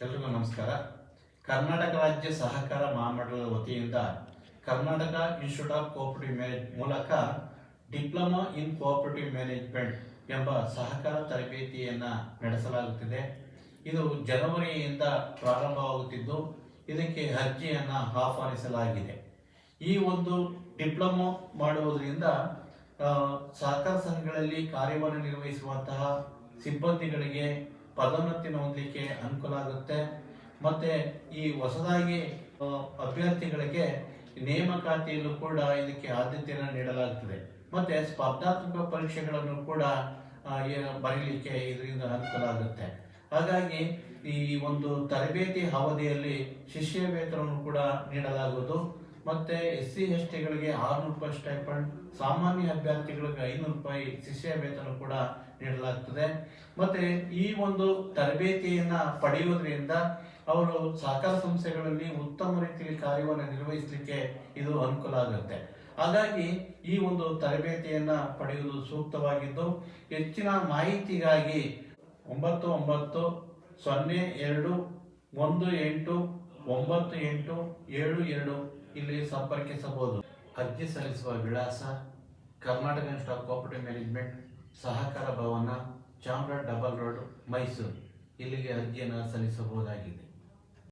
ಎಲ್ರಿಗೂ ನಮಸ್ಕಾರ. ಕರ್ನಾಟಕ ರಾಜ್ಯ ಸಹಕಾರ ಮಹಾಮಂಡಲದ ವತಿಯಿಂದ Karnataka institute of cooperative manage ಮೂಲಕ ಡಿಪ್ಲೊಮಾ ಇನ್ ಕೋಆಪರೇಟಿವ್ ಮ್ಯಾನೇಜ್ಮೆಂಟ್ ಎಂಬ ಸಹಕಾರ ತರಬೇತಿಯನ್ನು ನಡೆಸಲಾಗುತ್ತಿದೆ. ಇದು ಜನವರಿಯಿಂದ ಪ್ರಾರಂಭವಾಗುತ್ತಿದ್ದು ಇದಕ್ಕೆ ಅರ್ಜಿಯನ್ನು ಆಹ್ವಾನಿಸಲಾಗಿದೆ. ಈ ಒಂದು ಡಿಪ್ಲೊಮಾ ಮಾಡುವುದರಿಂದ ಸಹಕಾರ ಸಂಘಗಳಲ್ಲಿ ಕಾರ್ಯವನ್ನು ನಿರ್ವಹಿಸುವಂತಹ ಸಿಬ್ಬಂದಿಗಳಿಗೆ ಪದೋನ್ನತಿ ಹೊಂದಲಿಕ್ಕೆ ಅನುಕೂಲ ಆಗುತ್ತೆ. ಮತ್ತು ಈ ಹೊಸದಾಗಿ ಅಭ್ಯರ್ಥಿಗಳಿಗೆ ನೇಮಕಾತಿಯಲ್ಲೂ ಕೂಡ ಇದಕ್ಕೆ ಆದ್ಯತೆಯನ್ನು ನೀಡಲಾಗುತ್ತದೆ. ಮತ್ತು ಸ್ಪರ್ಧಾತ್ಮಕ ಪರೀಕ್ಷೆಗಳನ್ನು ಕೂಡ ಬರೀಲಿಕ್ಕೆ ಇದರಿಂದ ಅನುಕೂಲ ಆಗುತ್ತೆ. ಹಾಗಾಗಿ ಈ ಒಂದು ತರಬೇತಿ ಅವಧಿಯಲ್ಲಿ ಶಿಷ್ಯ ವೇತನವನ್ನು ಕೂಡ ನೀಡಲಾಗುವುದು. ಮತ್ತು SC STಗಳಿಗೆ 600 ರೂಪಾಯಿ ಸ್ಟೈಪಂಡ್, ಸಾಮಾನ್ಯ ಅಭ್ಯರ್ಥಿಗಳಿಗೆ 500 ರೂಪಾಯಿ ಶಿಷ್ಯ ವೇತನ ಕೂಡ ನೀಡಲಾಗ್ತದೆ. ಮತ್ತು ಈ ಒಂದು ತರಬೇತಿಯನ್ನು ಪಡೆಯುವುದರಿಂದ ಅವರು ಸಹಕಾರ ಸಂಸ್ಥೆಗಳಲ್ಲಿ ಉತ್ತಮ ರೀತಿಯಲ್ಲಿ ಕಾರ್ಯವನ್ನು ನಿರ್ವಹಿಸಲಿಕ್ಕೆ ಇದು ಅನುಕೂಲ ಆಗುತ್ತೆ. ಹಾಗಾಗಿ ಈ ಒಂದು ತರಬೇತಿಯನ್ನು ಪಡೆಯುವುದು ಸೂಕ್ತವಾಗಿದ್ದು, ಹೆಚ್ಚಿನ ಮಾಹಿತಿಗಾಗಿ 9902189872 ಇಲ್ಲಿ ಸಂಪರ್ಕಿಸಬಹುದು. ಅರ್ಜಿ ಸಲ್ಲಿಸುವ ವಿಳಾಸ: Karnataka institute of cooperative management, ಸಹಕಾರ ಭವನ, ಚಾಮರಾಜ ಡಬಲ್ ರೋಡ್, ಮೈಸೂರು. ಇಲ್ಲಿಗೆ ಅರ್ಜಿಯನ್ನು ಸಲ್ಲಿಸಬಹುದಾಗಿದೆ.